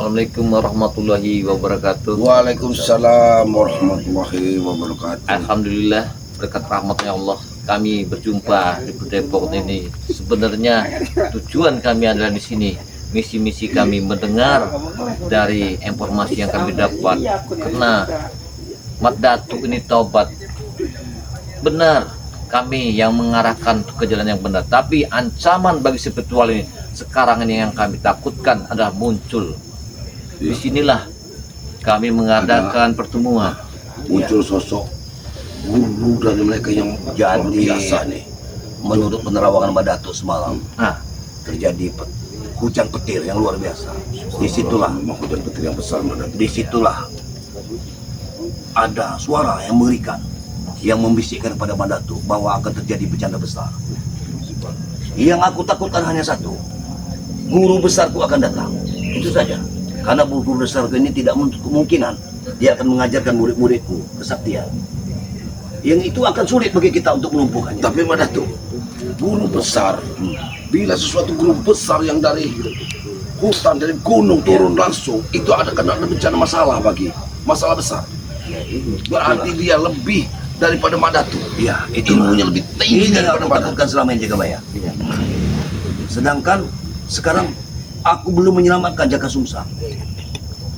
Assalamualaikum warahmatullahi wabarakatuh. Waalaikumsalam warahmatullahi wabarakatuh. Alhamdulillah, berkat rahmatnya Allah kami berjumpa di Depok ini. Sebenarnya tujuan kami adalah di sini. Misi-misi kami mendengar dari informasi yang kami dapat, karena Mat Datuk ini taubat. Benar, kami yang mengarahkan ke jalan yang benar. Tapi ancaman bagi spiritual ini sekarang ini yang kami takutkan adalah muncul. Disinilah kami mengadakan pertemuan. Muncul sosok guru dari mereka yang Jadi biasa nih. menurut penerawangan Mbak Datuk semalam Nah, terjadi hujan petir yang luar biasa. Disitulah Memang hujan petir yang besar Mbak. disitulah ada suara yang mengerikan yang membisikkan kepada Mbak Datuk bahwa akan terjadi bencana besar. Yang aku takutkan hanya satu, guru besarku akan datang. Itu saja. Karena guru besarku ini tidak menutup kemungkinan dia akan mengajarkan murid-muridku kesaktian. Yang itu akan sulit bagi kita untuk melumpuhkannya. Tapi Mbak Datuk, guru besar, bila sesuatu guru besar yang dari hutan, dari gunung turun langsung, itu ada bencana masalah masalah besar. Berarti dia lebih daripada Mbak Datuk. Ya, itu Ilmunya lebih tinggi ini yang daripada aku Mbak Datuk. takutkan selama ini, Jagamaya. Sedangkan sekarang aku belum menyelamatkan Jaka Sungsang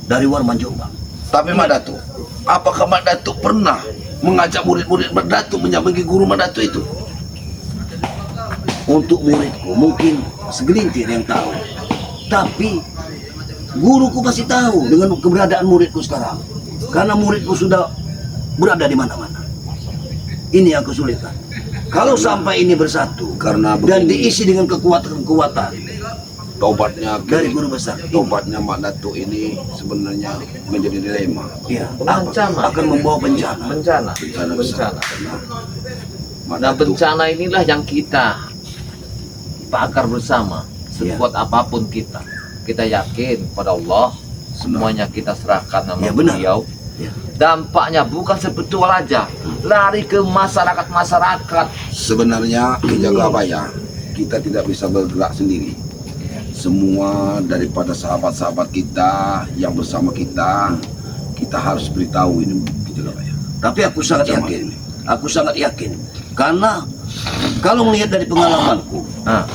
dari Warman Jombang. Tapi Mbak Datuk, apakah Mbak Datuk pernah mengajak murid-murid Mbak Datuk menyambangi guru Mbak Datuk itu? Untuk muridku mungkin segelintir yang tahu, tapi guruku pasti tahu dengan keberadaan muridku sekarang, karena muridku sudah berada di mana-mana. Ini yang kesulitan. Kalau sampai ini bersatu Karena dan begini, diisi dengan kekuatan-kekuatan tobatnya dari guru besar, tobatnya Mbak Datuk ini sebenarnya menjadi dilema. ya, Ancaman. akan membawa bencana. bencana. Bencana besar. Bencana. Mbak Nah, Datuk, bencana inilah yang kita bakar bersama. Sekuat apapun kita yakin pada Allah. Semuanya kita serahkan sama Ya, benar. beliau. Ya. Dampaknya bukan spiritual aja, lari ke masyarakat. sebenarnya di Jagabaya kita tidak bisa bergerak sendiri. Semua daripada sahabat-sahabat kita yang bersama kita harus beritahu ini di Jagabaya. Tapi aku sangat yakin, karena kalau melihat dari pengalamanku, Nah,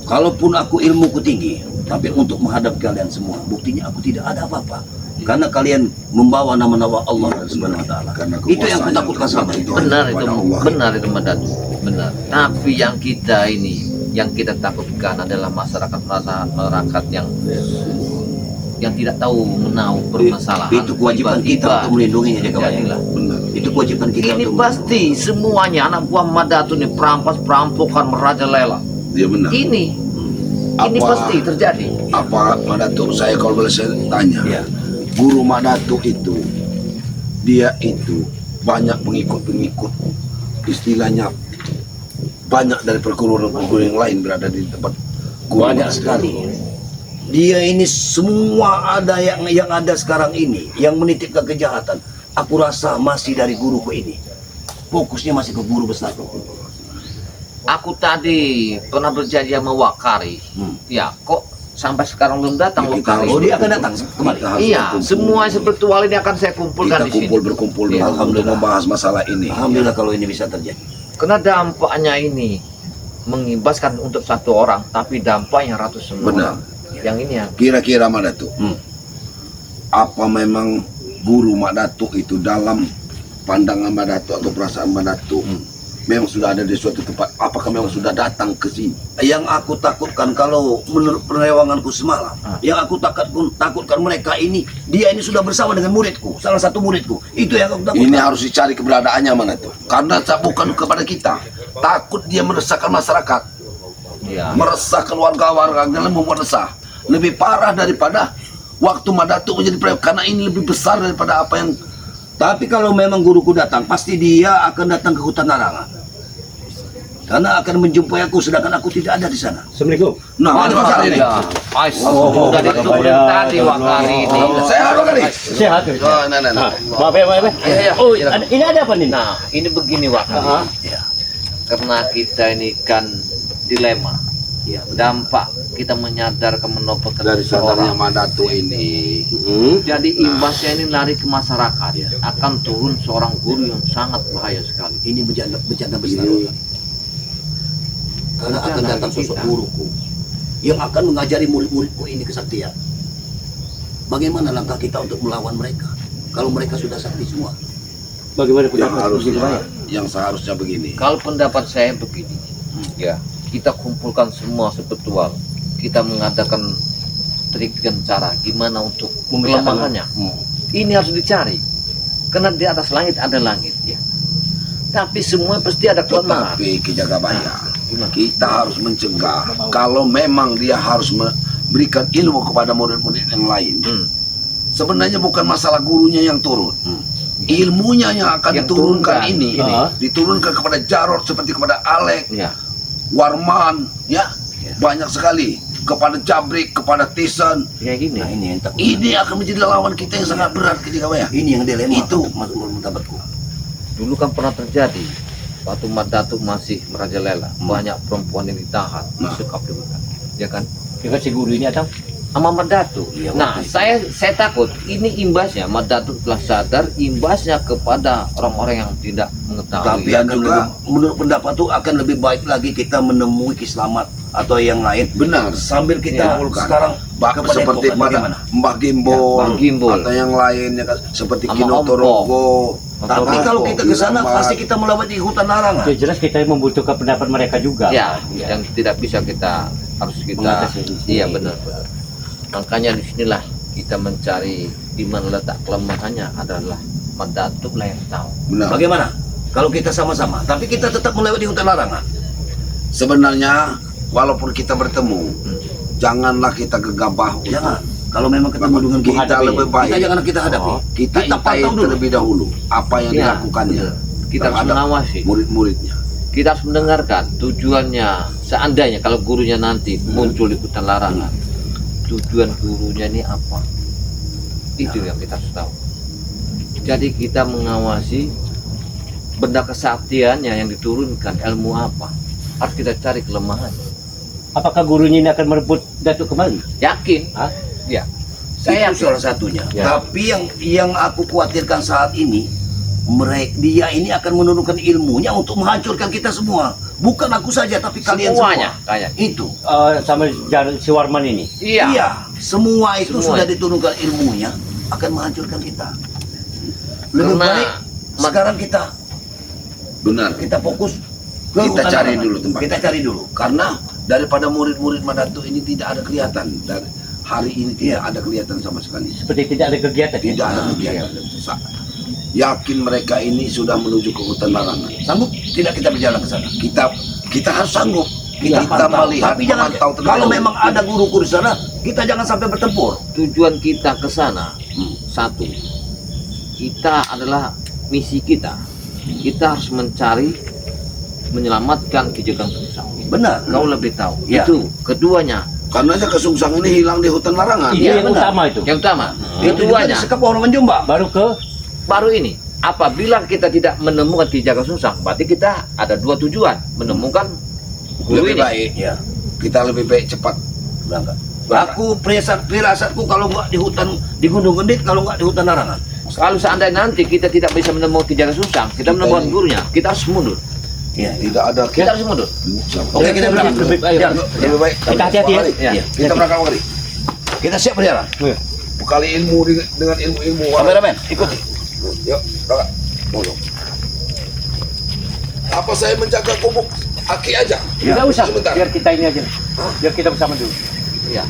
kalaupun aku ilmuku tinggi, tapi untuk menghadapi kalian semua, buktinya aku tidak ada apa-apa. Karena kalian membawa nama-nama Allah Subhanahu wa Ta'ala. Karena Itu yang kekuasaan kutakutkan selama itu. benar itu, kepada Allah. benar itu Mbak Datuk, benar. Tapi yang kita ini, yang kita takutkan adalah masyarakat yang tidak tahu menahu permasalahan. Itu kewajiban kita Tiba-tiba untuk melindunginya, Jagamaya. jadilah. Benar. Itu kewajiban kita Ini untuk pasti semuanya anak buah Mat Datuk ini perampokan merajalela. Dia benar. Ini pasti terjadi. Apa Mbak Datuk, saya kalau boleh saya tanya, Ya. guru Mbak Datuk itu, dia itu banyak pengikut-pengikut, istilahnya banyak dari perguruan yang lain berada di tempat guru banyak Mbak Datuk. sekali. Dia ini semua ada yang ada sekarang ini yang menitipkan kejahatan. Aku rasa masih dari guruku ini. Fokusnya masih ke guru besar. Aku tadi pernah berjanji sama Wakari. Ya, kok sampai sekarang belum datang Ya, kita Wakari? Oh, dia akan datang kembali. Kita harus Iya, berkumpul. semua spiritual ini akan saya kumpulkan Kita di sini. berkumpul Iya, untuk alhamdulillah. membahas masalah ini. Alhamdulillah kalau ini bisa terjadi. Karena dampaknya ini mengimbaskan untuk satu orang, tapi dampaknya ratusan Benar. orang. Yang ini yang Kira-kira Mbak Datuk, apa memang guru Mbak Datuk itu dalam pandangan Mbak Datuk atau perasaan Mbak Datuk memang sudah ada di suatu tempat? Apakah memang sudah datang ke sini? Yang aku takutkan kalau menurut penerewanganku semalam, yang aku takutkan mereka ini, dia ini sudah bersama dengan muridku, salah satu muridku. Itu yang aku takutkan. Ini harus dicari keberadaannya Mbak Datuk. Karena bukan kepada kita. Takut dia meresahkan masyarakat, ya, meresahkan warga-warga, dan membuat resah. Lebih parah daripada waktu Mbak Datuk menjadi pelayan, karena ini lebih besar daripada apa yang. Tapi kalau memang guruku datang, pasti dia akan datang ke hutan larangan. Karena akan menjumpai aku, sedangkan aku tidak ada di sana. Assalamualaikum. Nah, ada Wakari ini. sudah diturunin tadi Wakari ini. Saya Wakari. Sehat. Oh, nah. Maaf ya, maaf ya. Iya, Oh, silakan. ini ada apa nih? Nah, ini begini Wakari. Ah. Ya. Karena kita ini kan dilema. Ya, dampak kita menyadarkan menopelkan Dari sadarnya seseorang. Mandatu ini, Jadi imbasnya ini lari ke masyarakat, Ya. akan turun seorang guru yang sangat bahaya sekali. ini bencana besar. Iya. Karena akan Bencana datang bagi sosok kita. guruku yang akan mengajari murid-muridku ini kesaktian. Bagaimana langkah kita untuk melawan mereka? Kalau mereka sudah sakti semua. Bagaimana yang seharusnya begini. Kalau pendapat saya begini, ya kita kumpulkan semua sebetulnya, kita mengadakan trik dan cara gimana untuk kelemahannya. Ini harus dicari, karena di atas langit ada langit, ya. Tapi semua pasti ada kelemahan. Tetapi Ki Jagabaya, Gimana? kita harus mencegah kalau memang dia harus memberikan ilmu kepada murid-murid yang lain. Sebenarnya bukan masalah gurunya yang turun. Ilmunya yang akan Yang diturunkan turunkan ini ini. diturunkan kepada Jarod seperti kepada Alek, Ya, Warman, ya, banyak sekali, kepada Jabrik, kepada Tisan. kayak gini. Nah, ini yang takut. Ini akan menjadi lawan kita yang sangat berat ketika ya. Ini yang dilema. Itu. menurut pendapatku. Dulu kan pernah terjadi waktu Mandatu masih merajalela, banyak perempuan yang ditahan, disekap di hutan, ya kan? Juga si guru ini atau Sama Mandatu. Iya, Nah, waktu saya takut ini imbasnya. Mandatu telah sadar imbasnya kepada orang-orang yang tidak mengetahui. Tapi yang akan juga- lebih, menurut pendapat itu akan lebih baik lagi kita menemui Kislamat atau yang lain. Benar. Sambil kita Ya. sekarang kepada Seperti Depok, pada bagaimana? Mbah Gimbol, Ya, Mbah Gimbol. atau yang lainnya kan, seperti Sama Kino Ompong. Torogo. Tapi Atau kalau kita ke sana Kislamat. pasti kita melewati hutan larangan. ya jelas kita membutuhkan pendapat mereka juga. Ya, Ya. yang tidak bisa kita harus kita. Mengatasi. Iya benar. Makanya disinilah kita mencari di mana letak kelemahannya adalah Mandatu lah yang tahu. Benar. Bagaimana? Kalau kita sama-sama, tapi kita tetap melewati hutan larangan. Sebenarnya walaupun kita bertemu, janganlah kita gegabah. untuk- Jangan. Kalau memang ketemu dengan kita menghadapi. lebih baik. kita jangan kita hadapi. Oh, kita kita intai pantau dulu. terlebih dahulu apa yang Iya, dilakukannya. benar. Kita harus terhadap mengawasi. murid-muridnya. Kita harus mendengarkan tujuannya. Seandainya kalau gurunya nanti muncul di hutan larangan, tujuan gurunya ini apa? Itu yang kita harus tahu. Jadi kita mengawasi benda kesaktiannya yang diturunkan, ilmu apa, harus kita cari kelemahannya. Apakah gurunya ini akan merebut Datuk kembali? Yakin? Hah? Ya. Saya Saya itu salah satunya. Ya. Tapi yang aku khawatirkan saat ini, dia ini akan menurunkan ilmunya untuk menghancurkan kita semua. Bukan aku saja, tapi kalian semuanya semua. kayak. Itu. Sama si Warman ini. Iya. Semua itu Semua. sudah diturunkan ilmunya akan menghancurkan kita. Lebih Karena baik sekarang kita Benar. fokus ke Kita hutan cari larangan. dulu tempat. Kita cari dulu. Karena daripada murid-murid Mandatu ini tidak ada kelihatan. Dari hari ini tidak ada kelihatan sama sekali. Seperti tidak ada kegiatan. ya? Tidak ada kegiatan. Yakin mereka ini sudah menuju ke hutan larangan. Sanggup tidak kita berjalan ke sana? Kita harus sanggup. Kita pantau. melihat, Tapi jangan, memantau terlebih kalau dahulu. memang ada guru-guru di sana, kita jangan sampai bertempur. Tujuan kita ke sana satu. Kita adalah misi kita. Kita harus mencari menyelamatkan Ki Jagang Sungsang. Benar. Kau lebih tahu. Ya. Itu keduanya. Karena Kesungsang ini hilang di hutan larangan. Iya, yang benar. utama itu. Yang utama, Itu juga keduanya. disekap orang Jombang. Baru ke Baru ini, apabila kita tidak menemukan Ki Jagang Sungsang, berarti kita ada dua tujuan, menemukan guru Lebih ini. baik. Ya, Kita lebih baik cepat. berangkat. Aku firasatku kalau nggak di hutan di Gunung Gendit, kalau nggak di hutan larangan. Kalau seandainya nanti kita tidak bisa menemukan Ki Jagang Sungsang, kita menemukan ini- gurunya, kita harus mundur. Iya. Tidak ada. Kita harus mundur. Oke, kita berangkat. lebih baik. Ya, Lebih baik. Kita hati-hati ya. Mari. Ya. Kita berangkat mari. kita siap berjalan. Bekali ilmu dengan ilmu-ilmu. Kameramen, ikuti. Yuk, berangkat. Mulu. Apa saya menjaga gubuk Aki aja? Tidak usah. Sebentar. Biar kita ini aja. Biar kita bersama dulu. Ya.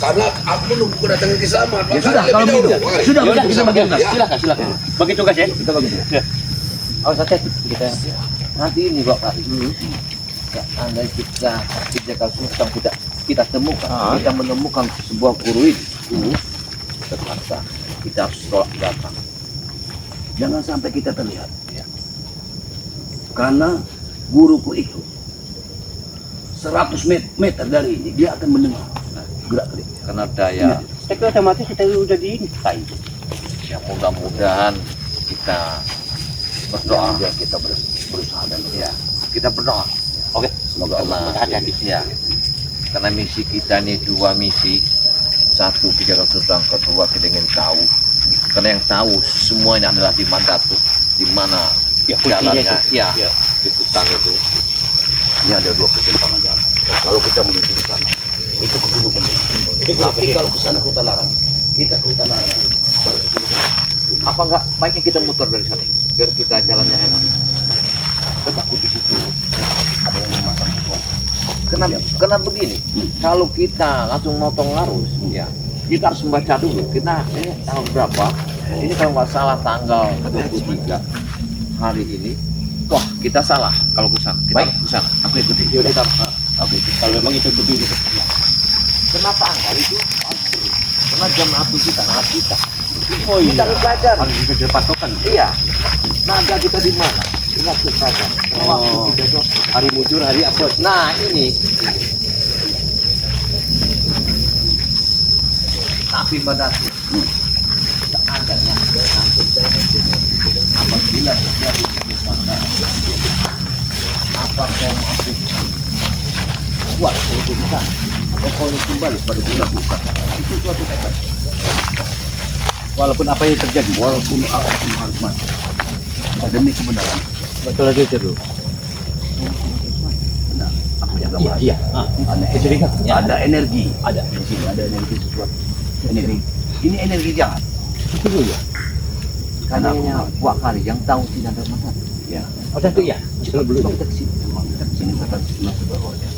Karena aku nunggu kedatangan Kislamat. Ya sudah, kalau lebih begitu. dahulu. Mari. Sudah, Yaudah, kita bagi tugas. Ya. Silakan. Bagi tugas ya. Kita bagi tugas. Ya. Awas hati-hati. Kita Nanti ini Bapak Ibu, ya, andai kita Ki Jagang Sungsang kita temukan, kita menemukan sebuah guru ini, terpaksa kita harus tolak belakang. Jangan sampai kita terlihat. Ya. Karena guruku itu 100 meter dari ini dia akan mendengar gerak-gerik. Karena daya tapi otomatis kita udah di ini. yang mudah-mudahan kita berdoa, Biar kita berusaha dan ya, kita berdoa. Oke. semoga Allah Karena hati-hati. ya, Karena misi kita ini dua misi. Satu kita akan sedang, kedua kita ingin tahu. Karena yang tahu semua ini adalah di Mandatu, di mana Ya, kuncinya jalannya, itu. ya, Ya. di hutan itu. Ini ada dua persimpangan jalan. Kalau kita menuju ke sana, itu ke gunung Kendeng. Tapi kalau ke sana ke hutan larang, kita ke hutan larang. Apa enggak baiknya kita muter dari sana biar kita jalannya enak? Kita takut di situ ada yang memasang sesuatu. Karena begini, kalau kita langsung motong arus, ya kita harus membaca dulu. Kita ini tanggal berapa? Ini kalau nggak salah tanggal 23 hari ini. Wah, kita salah kalau ke sana. Kita Baik. harus ke sana. Aku ikuti. Kita, Aku ikuti. Kalau memang itu betul. kenapa tanggal itu? Karena jam api kita, nalar kita. Oh Kita harus belajar. Harus bisa patokan. Iya. Naga kita di mana? Ingat kita. Oh. Waktu kita itu. Hari mujur, hari apot. Nah ini. Tapi Mandatu adanya apabila terjadi kerusakan, apa kau mampu buat kerusakan atau kau ini kembali pada guna bukan itu suatu tekad. Walaupun apa yang terjadi. Walaupun aku harus mati demi kebenaran. Betul lagi itu dulu. Nah, aku jaga Iya, bahaya. iya. Ada Itu dia. Ya. ada energi. Ada. Di sini ada energi sesuatu. Energi. Ini energi jahat. Itu dulu ya. Karena buat kali yang tahu tidak ada masalah. Ya. Oh, satu ya. Kalau belum. Kita ke sini. Kita ke sini kata masuk bawahnya.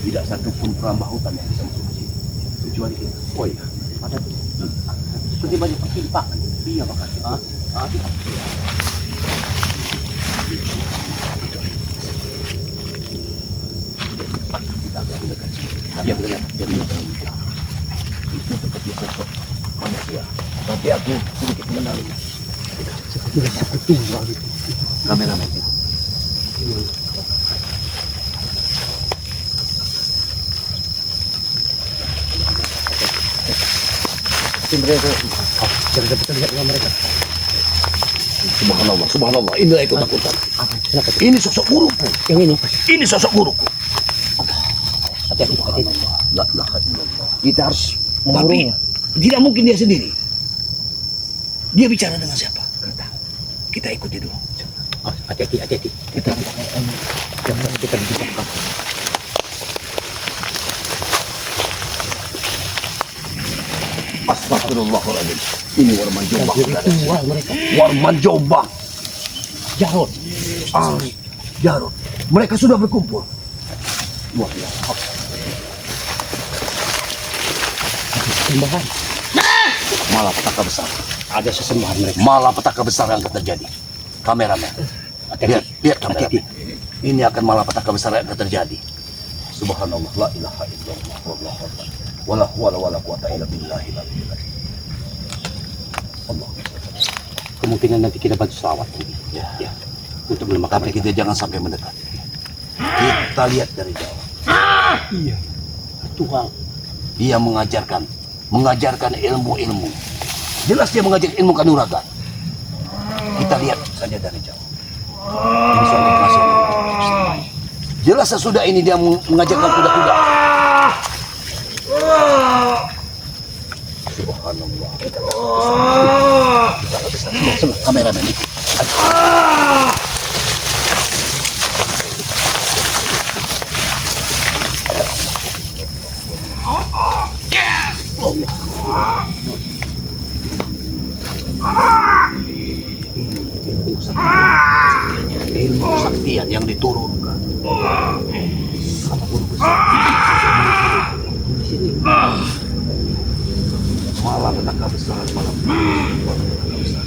Tidak satupun perambah hutan yang bisa masuk ke sini. Kecuali kita. Oh iya. Ada seperti banyak persimpangan. Iya bahkan. Kita agak dekat sini. Iya, betul. Jadi itu seperti sosok manusia. Tapi aku sedikit mengenali. Kameramen itu. Subhanallah, subhanallah. Inilah itu takutan. Ini sosok guruku. Yang ini. Ini sosok guruku. Hati-hati, hati-hati. La ilaha illallah. Kita harus Tapi tidak mungkin dia sendiri. Dia bicara dengan siapa? Kita ikuti dulu. Oh, hati-hati, hati-hati. Kita di belakang. Astagfirullahaladzim. Ini Warman Jombang. Wah, mereka. Warman Jombang. Jarod. Jarod. Mereka sudah berkumpul. Wah, ya. Sembahan. Malapetaka besar. Ada sesembahan mereka. Malapetaka besar yang akan terjadi. Kameramen. Lihat, lihat kameramen. Ini akan malapetaka besar yang akan terjadi. Subhanallah, la ilaha illallah, wallahu akbar. Wala hawla wala quwata illa billahil aliyyil azim. Allah. Kemungkinan nanti kita bantu selawat. Ya. Ya. Untuk melemahkan Tapi mereka. kita jangan sampai mendekat. Kita lihat dari jauh. Iya. Tuhan. Dia mengajarkan ilmu-ilmu. Jelas dia mengajar ilmu kanuragan. Kita lihat saja dari jauh. Ini soal masih jelas sesudah ini dia mengajarkan kuda-kuda. Subhanallah. Kita bisa. Kameramen itu. Ilmu kesaktian yang diturunkan sama guru besar. Malam petaka besar, malam petaka besar.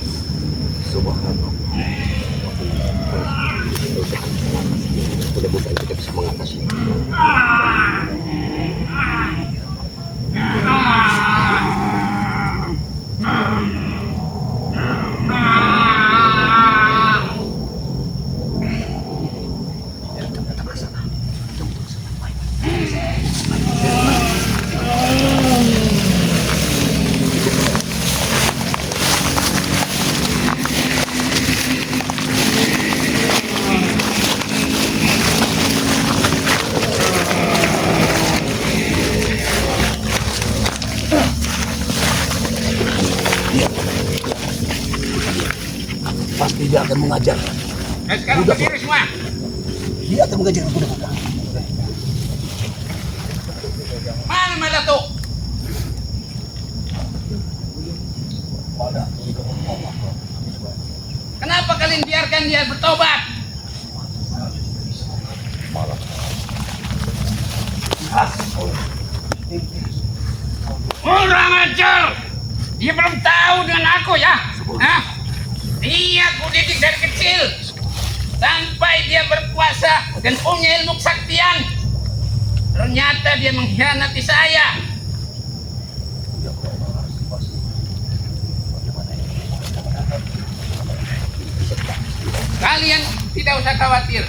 Subhanallah. Mudah-mudahan kita bisa mengatasi. Kita datang ke sana. Tunggu ke sana. Baik. Lihat. Pasti dia akan mengajarkan. Sekarang berdiri semua. Dia akan mengajarkan kuda-kuda. Mana Madatuk? Kenapa kalian biarkan dia bertobat? Kurang ajar! Dia belum tahu dengan aku ya? Hah? Dia aku didik dari kecil sampai dia berkuasa dan punya ilmu kesaktian. Ternyata dia mengkhianati saya. Kalian tidak usah khawatir.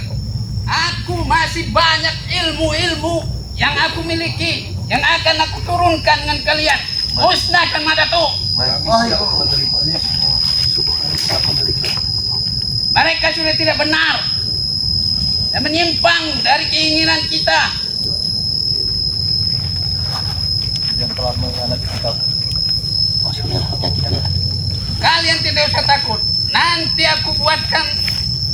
Aku masih banyak ilmu-ilmu yang aku miliki, yang akan aku turunkan dengan kalian. Musnahkan Madatuk. Mereka sudah tidak benar dan menyimpang dari keinginan kita. Kalian tidak usah takut. Nanti aku buatkan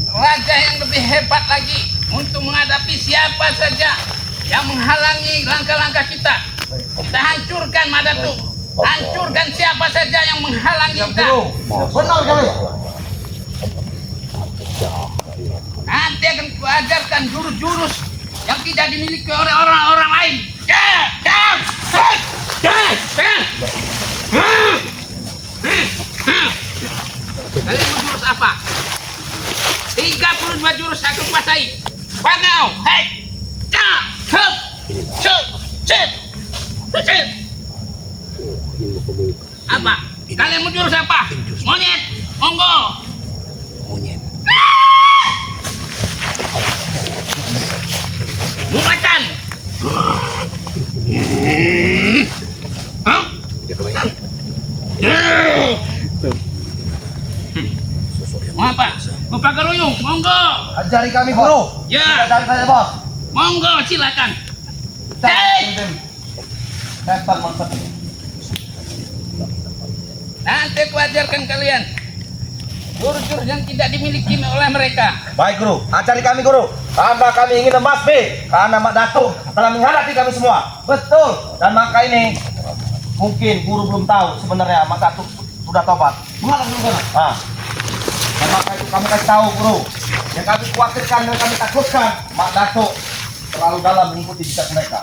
raja yang lebih hebat lagi untuk menghadapi siapa saja yang menghalangi langkah-langkah kita. Kita hancurkan Madatuk. Hancurkan siapa saja yang menghalangi kita. Benar kali. Nanti akan kuajarkan jurus-jurus yang tidak dimiliki oleh orang-orang lain. Kalian mau jurus apa? 32 jurus aku kuasai. Pangau, hei, apa? Kalian mau jurus apa? Monyet, monggo. Monyet. Makan. Mau apa? Mau pakai ruyung? Monggo. Ajari kami, Guru. Ya, Ajari saya, Bos. monggo silakan. Tembak maksud. Nanti aku ajarkan kalian jurus-jurus yang tidak dimiliki oleh mereka. Baik, Guru. Ajari kami, Guru. Karena kami ingin membasmi. Karena Mak Datuk telah mengkhianati kami semua. Betul. Dan maka ini mungkin Guru belum tahu sebenarnya Mak Datuk sudah tobat. Mengalah dulu kan? Nah. Dan maka itu kami kasih tahu, Guru. Yang kami khawatirkan dan kami takutkan Mak Datuk terlalu dalam mengikuti jejak mereka.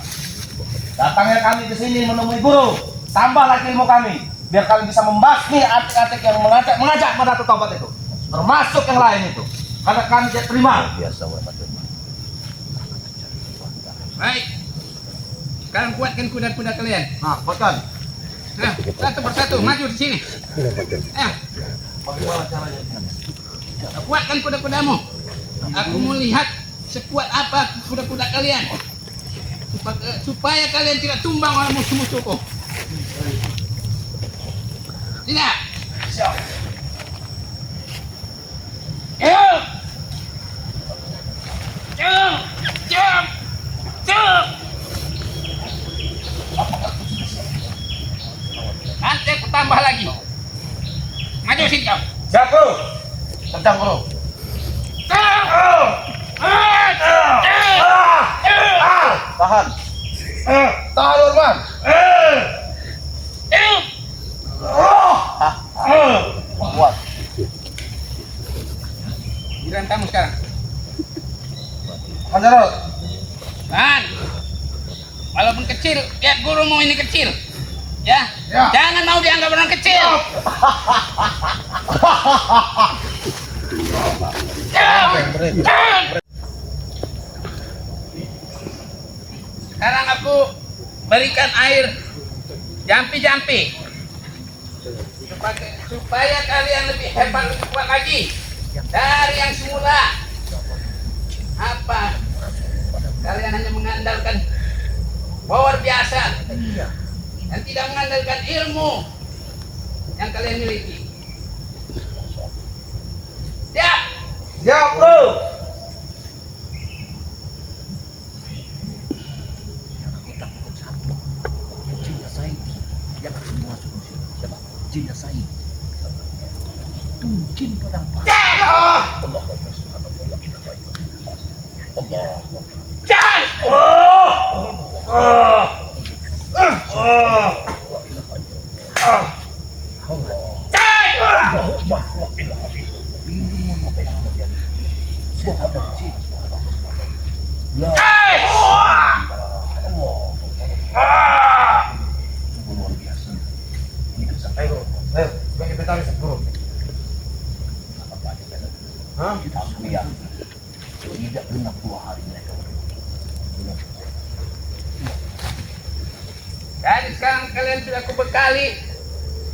Datangnya kami ke sini menemui Guru. Tambah lagi ilmu kami. Biar kalian bisa membasmi atik-atik yang mengajak Mak Datuk tobat itu. Termasuk yang lain itu. Karena kami tidak terima. Baik. Sekarang kuatkan kuda-kuda kalian. Nah, buatkan. Nah, satu persatu maju di sini. Bagaimana caranya? Kuatkan kuda-kudamu. Aku mau lihat sekuat apa kuda-kuda kalian. Supaya kalian tidak tumbang oleh musuh-musuhku. Tidak. Siap. Nanti aku tambah lagi. Maju sini kau. Siap, Guru. Kencang, Guru. Tahan. Tahan, Urban. Kuat. Giliran kamu sekarang. Manjarol. Kan. Walaupun kecil, lihat gurumu ini kecil. Ya. Ya. Jangan mau dianggap orang kecil. Sekarang aku berikan air jampi-jampi supaya kalian lebih hebat, lebih kuat lagi dari yang semula. Apa? Kalian hanya mengandalkan power biasa dan tidak mengandalkan ilmu yang kalian miliki. Siap? Siap, Bro. Jin Said. Jadi sekarang kalian sudah kubekali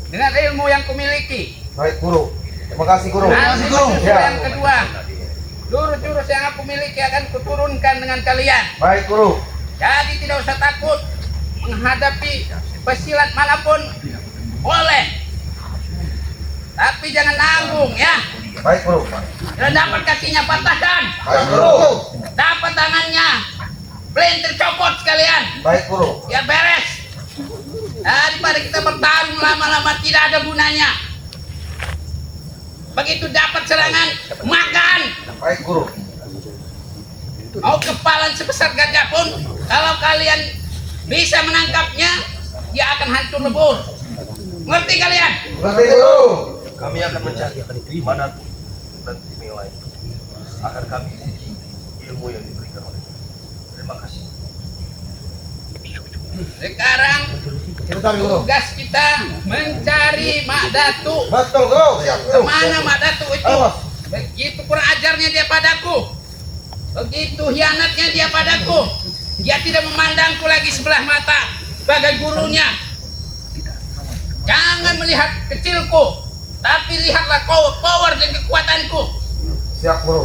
dengan ilmu yang kumiliki. Baik guru. Terima kasih guru. Nanti Ya. yang kedua, jurus-jurus yang aku miliki akan kuturunkan dengan kalian. Baik guru. Jadi tidak usah takut menghadapi pesilat manapun, boleh. Tapi jangan nanggung ya. Baik guru. Kalau dapat kakinya patahkan, Baik guru. dapat tangannya, pelintir copot sekalian. Baik guru. Biar beres. Daripada kita bertarung lama-lama tidak ada gunanya. Begitu dapat serangan, makan. Baik guru. Mau kepalan sebesar gajah pun, kalau kalian bisa menangkapnya, dia akan hancur lebur. Ngerti kalian? Ngerti guru. Kami akan mencari mana dan nilai agar kami ilmu yang diberikan oleh. Terima kasih. Sekarang Sebentar guru. tugas kita mencari Mak Datu. Betul guru. Siap guru. Kemana Mak Datu itu? Ayo, Mas. Begitu kurang ajarnya dia padaku, begitu hianatnya dia padaku. Dia tidak memandangku lagi sebelah mata sebagai gurunya. Jangan melihat kecilku, tapi lihatlah power dan kekuatanku. Siap guru.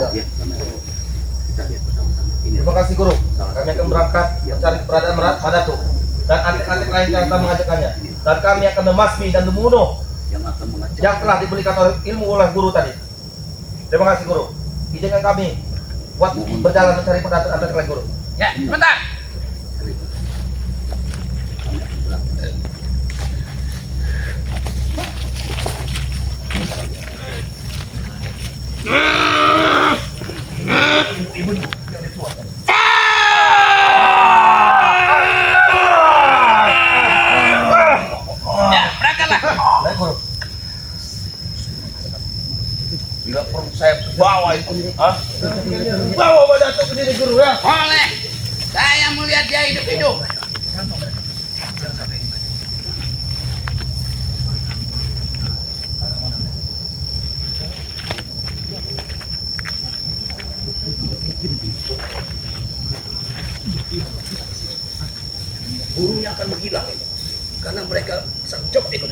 Terima kasih guru. Kami akan berangkat mencari keberadaan Madatu dan antek-antek lain yang akan mengajakkannya. Dan kami akan memasmi dan membunuh yang telah diberikan oleh ilmu oleh guru tadi. Terima kasih guru. Izinkan kami buat berjalan mencari antek lain guru. Ya, sebentar. Ya, berangkatlah. Baik guru. Bila perlu saya bawa itu, Bawa Madatu ke sini guru ya. Oleh, saya melihat dia hidup-hidup. gurunya akan menghilang karena mereka coba ikut.